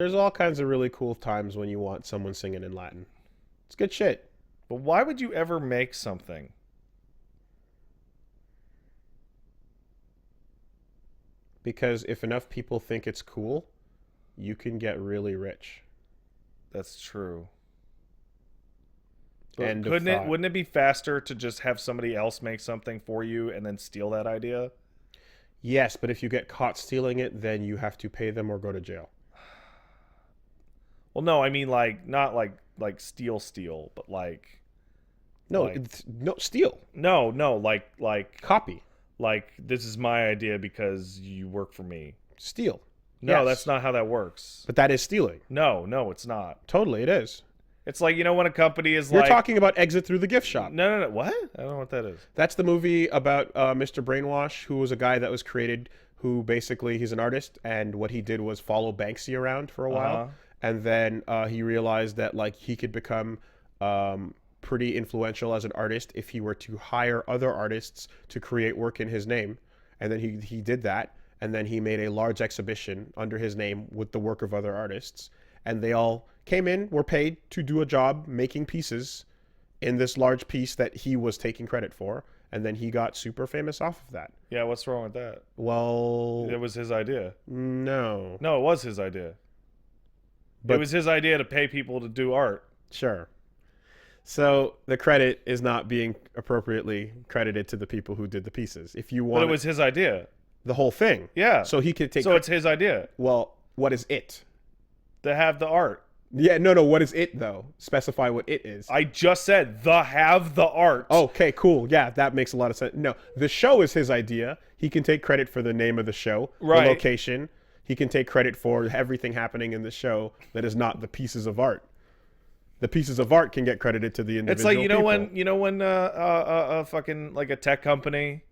There's all kinds of really cool times when you want someone singing in Latin. It's good shit. But why would you ever make something? Because if enough people think it's cool, you can get really rich. That's true. End of Couldn't it? thought. Wouldn't it be faster to just have somebody else make something for you and then steal that idea? Yes, but if you get caught stealing it, then you have to pay them or go to jail. Well, no, I mean like not like steal, but like No, like, no, steal. no, like Copy. like this is my idea because you work for me. Steal. No, Yes. that's not how that works. But that is stealing. No, it's not. Totally, it is. It's like, you know, when a company is You're like, talking about Exit Through the Gift Shop. no, what? I don't know what that is. That's the movie about Mr. Brainwash, who was a guy that was created who basically, he's an artist, and what he did was follow Banksy around for a while. And then he realized that like he could become pretty influential as an artist if he were to hire other artists to create work in his name. And then he did that. And then he made a large exhibition under his name with the work of other artists. And they all came in, were paid to do a job making pieces in this large piece that he was taking credit for. And then he got super famous off of that. Yeah, what's wrong with that? Well, It was his idea. no. No, it was his idea. But it was his idea to pay people to do art. sure. So the credit is not being appropriately credited to the people who did the pieces. If you But want it was his idea. the whole thing. Yeah. So he could take So it's his idea well, what is it? to have the art. Yeah, no, what is it though? Specify what it is. I just said have the art. Okay, cool. Yeah, that makes a lot of sense. No, the show is his idea. He can take credit for the name of the show, Right. the location. He can take credit for everything happening in the show that is not the pieces of art. The pieces of art can get credited to the individual. It's like people. you know when fucking like a tech company,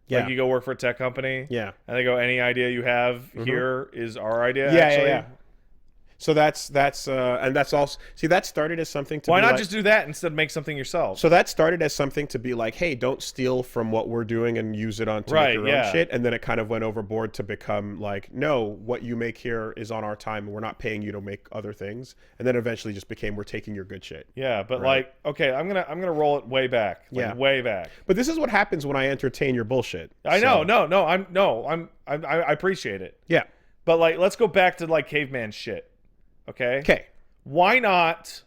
Yeah. like you go work for a tech company, Yeah. and they go, any idea you have here is our idea. Yeah, actually. yeah. So that's and that's also that started as something to Why be not like, just do that instead of make something yourself? So that started as something to be like, hey, don't steal from what we're doing and use it on to Right, make your yeah. own shit. And then it kind of went overboard to become like, no, what you make here is on our time and we're not paying you to make other things. And then eventually just became, we're taking your good shit. Yeah, but Right. like, okay, I'm gonna roll it way back. Like, Yeah. way back. But this is what happens when I entertain your bullshit. I So, know, I appreciate it. Yeah. But like, let's go back to like caveman shit. Okay. Okay. Why not?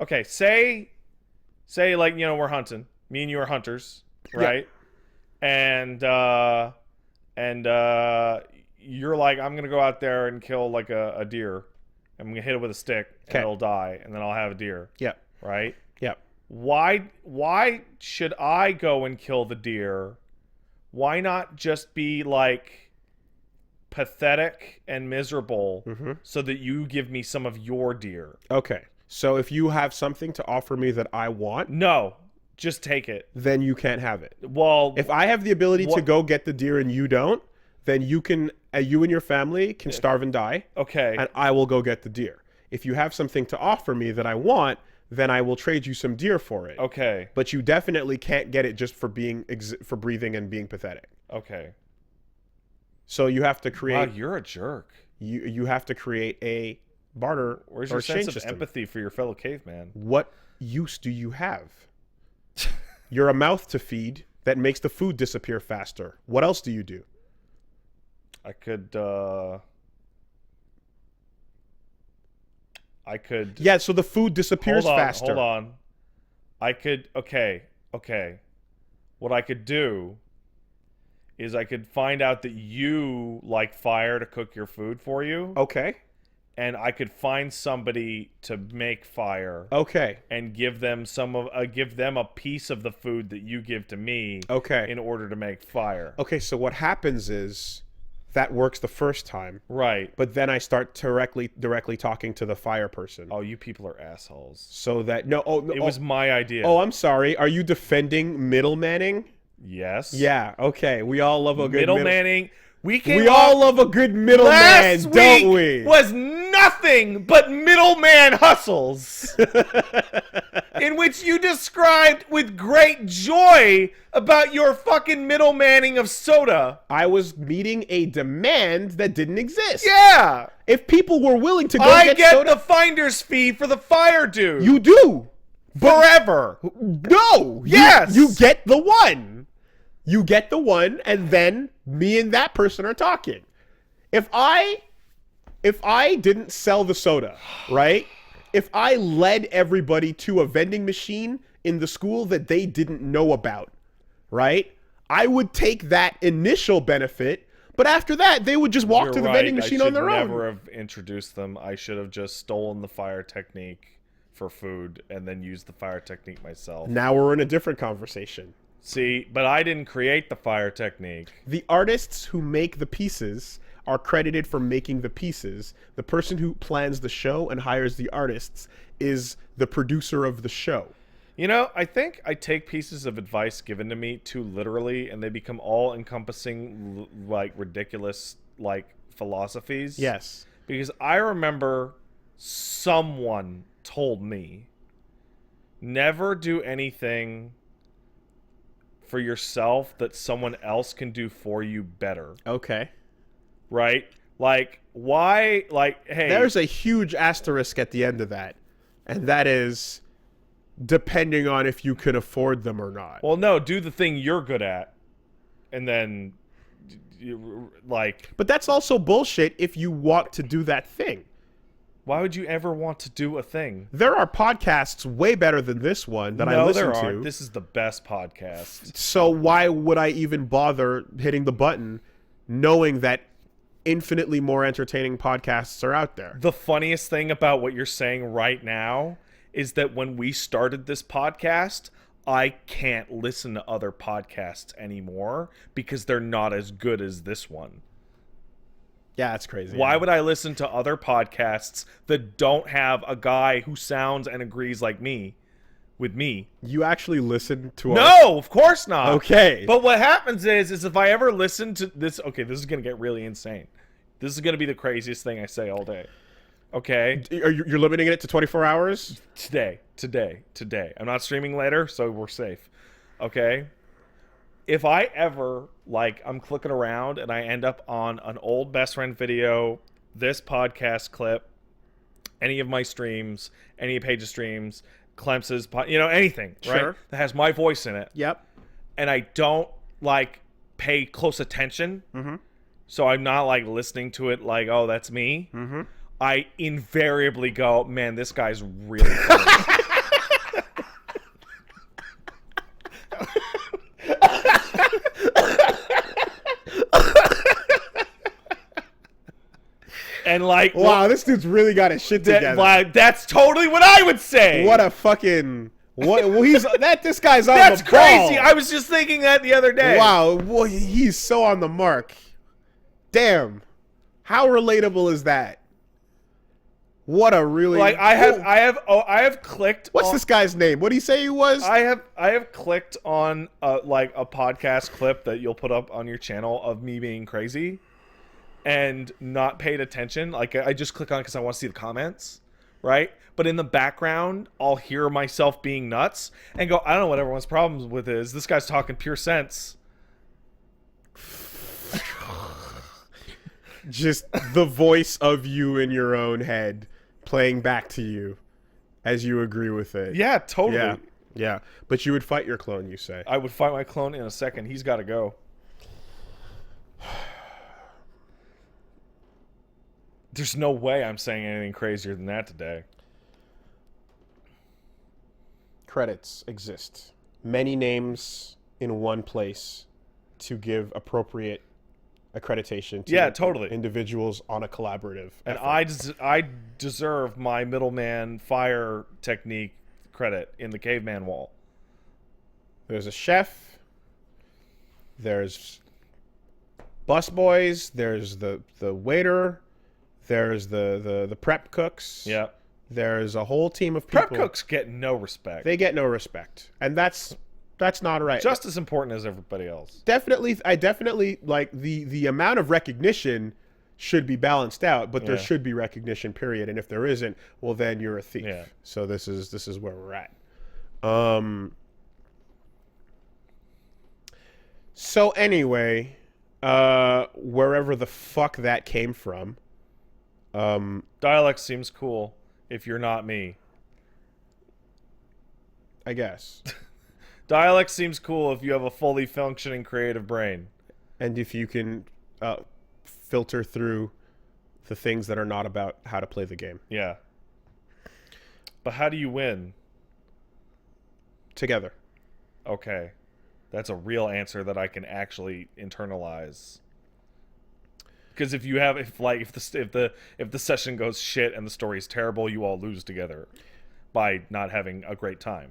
Okay, say like, you know, we're hunting. Me and you are hunters, right? And you're like, I'm gonna go out there and kill like a deer. I'm gonna hit it with a stick and Okay. it'll die, and then I'll have a deer. Yeah. Right? Yeah. Why should I go and kill the deer? Why not just be like pathetic and miserable so that you give me some of your deer? Okay. So if you have something to offer me that I want, No, just take it. then you can't have it. Well, If I have the ability to What- go get the deer and you don't, then you and your family can starve and die, okay. and I will go get the deer. If you have something to offer me that I want, then I will trade you some deer for it. Okay. But you definitely can't get it just for being for breathing and being pathetic. Okay. So you have to Wow, create you're a jerk. you have to create a barter Where's or your exchange sense of system. empathy for your fellow caveman? What use do you have? You're a mouth to feed that makes the food disappear faster. What else do you do? I could Yeah, so the food disappears hold on, faster. Hold on. I could okay. What I could do is I could find out that you like fire to cook your food for you, Okay. and I could find somebody to make fire Okay. and give them give them a piece of the food that you give to me Okay. in order to make fire. Okay, so what happens is that works the first time, Right. but then I start directly talking to the fire person. Oh, you people are assholes. So that It was my idea. Oh, I'm sorry. Are you defending middlemaning? Yes. Yeah, okay. We all love a good Middlemaning. We all love a good middleman, last don't week we? was nothing but middleman hustles. in which you described with great joy about your fucking middlemaning of soda. I was meeting a demand that didn't exist. Yeah. If people were willing to go I get get soda, the finder's fee for the fire dude. you do. Forever. No. Yes. You get the one. You get the one, and then me and that person are talking. If I didn't sell the soda, right? If I led everybody to a vending machine in the school that they didn't know about, right? I would take that initial benefit, but after that, they would just walk to the vending machine on their own. I should never have introduced them. I should have just stolen the fire technique for food and then used the fire technique myself. Now we're in a different conversation. See, but I didn't create the fire technique. The artists who make the pieces are credited for making the pieces. The person who plans the show and hires the artists is the producer of the show. You know, I think I take pieces of advice given to me too literally, and they become all-encompassing, like, ridiculous, like, philosophies. Yes. Because I remember someone told me, never do anything for yourself that someone else can do for you better. Okay. Right? Like, why? Like, hey. There's a huge asterisk at the end of that. And that is depending on if you can afford them or not. Well, no, do the thing you're good at. And then, like. But that's also bullshit if you want to do that thing. Why would you ever want to do a thing? There are podcasts way better than this one that I listen to. No, there aren't. This is the best podcast. So why would I even bother hitting the button knowing that infinitely more entertaining podcasts are out there? The funniest thing about what you're saying right now is that when we started this podcast, I can't listen to other podcasts anymore because they're not as good as this one. Yeah, that's crazy. Why would I listen to other podcasts that don't have a guy who sounds and agrees like me with me? You actually listen to our... No, of course not. Okay. But what happens is if I ever listen to this, okay, this is going to get really insane. This is going to be the craziest thing I say all day. Okay? You're limiting it to 24 hours? Today. I'm not streaming later, so we're safe. Okay? If I ever, like, I'm clicking around and I end up on an old best friend video, this podcast clip, any of my streams, any of Paige's streams, Clems's, anything, right? Sure. That has my voice in it. Yep. And I don't, like, pay close attention. Mm-hmm. So I'm not, like, listening to it like, oh, that's me. Mm-hmm. I invariably go, man, this guy's really funny. And like, wow, this dude's really got his shit together. Like, that's totally what I would say. What a fucking well, this guy's on that's the ball. That's crazy. I was just thinking that the other day. Wow, well, he's so on the mark. Damn, how relatable is that? What a really like I have clicked. What's this guy's name? What did he say he was? I have clicked on like a podcast clip that you'll put up on your channel of me being crazy. And not paid attention. Like, I just click on it because I want to see the comments, right? But in the background, I'll hear myself being nuts and go, I don't know what everyone's problems with is. This guy's talking pure sense. Just the voice of you in your own head playing back to you as you agree with it. Yeah, totally. Yeah. But you would fight your clone, you say? I would fight my clone in a second. He's got to go. There's no way I'm saying anything crazier than that today. Credits exist. Many names in one place to give appropriate accreditation to totally. individuals on a collaborative and effort. I deserve my middleman fire technique credit in the caveman wall. There's a chef. There's busboys. There's the waiter. There's the prep cooks. Yeah. There's a whole team of people. Prep cooks get no respect. They get no respect. And that's not right. Just as important as everybody else. I definitely like the amount of recognition should be balanced out, but there should be recognition, period. And if there isn't, well then you're a thief. Yeah. So this is where we're at. So anyway, wherever the fuck that came from, Dialect seems cool if you're not me. I guess. Dialect seems cool if you have a fully functioning creative brain. And if you can filter through the things that are not about how to play the game. Yeah. But how do you win? Together. Okay. That's a real answer that I can actually internalize. Because if the session goes shit and the story's terrible, you all lose together by not having a great time.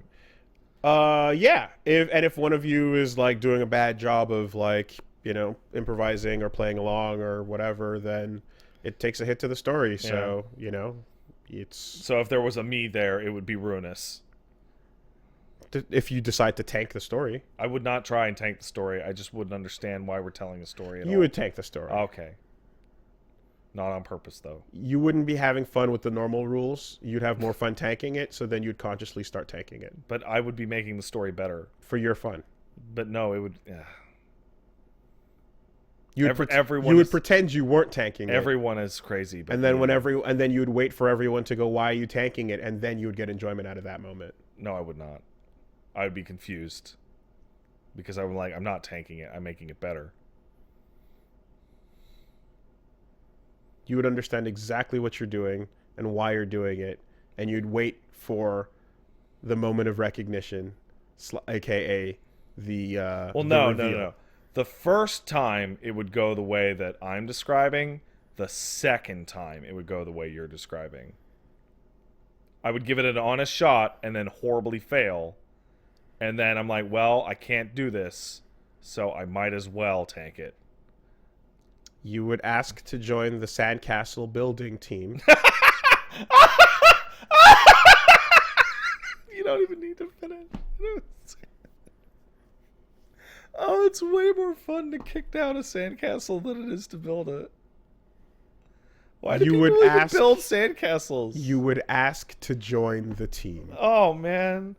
Yeah. If one of you is like doing a bad job of like, you know, improvising or playing along or whatever, then it takes a hit to the story. So, you know, it's... So if there was a me there, it would be ruinous. If you decide to tank the story. I would not try and tank the story. I just wouldn't understand why we're telling a story at all. You would tank the story. Okay. Not on purpose, though. You wouldn't be having fun with the normal rules. You'd have more fun tanking it, so then you'd consciously start tanking it. But I would be making the story better. For your fun. But no, it would... You would pretend you weren't tanking it. Everyone is crazy. But and then and then you would wait for everyone to go, why are you tanking it? And then you would get enjoyment out of that moment. No, I would not. I would be confused. Because I would like, I'm not tanking it. I'm making it better. You would understand exactly what you're doing and why you're doing it. And you'd wait for the moment of recognition, a.k.a. the No. The first time it would go the way that I'm describing. The second time it would go the way you're describing. I would give it an honest shot and then horribly fail. And then I'm like, well, I can't do this, so I might as well tank it. You would ask to join the sandcastle building team. You don't even need to finish. Oh, it's way more fun to kick down a sandcastle than it is to build it. Why do people even build sandcastles? You would ask to join the team. Oh, man.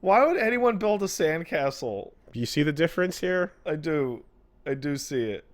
Why would anyone build a sandcastle? Do you see the difference here? I do. I do see it.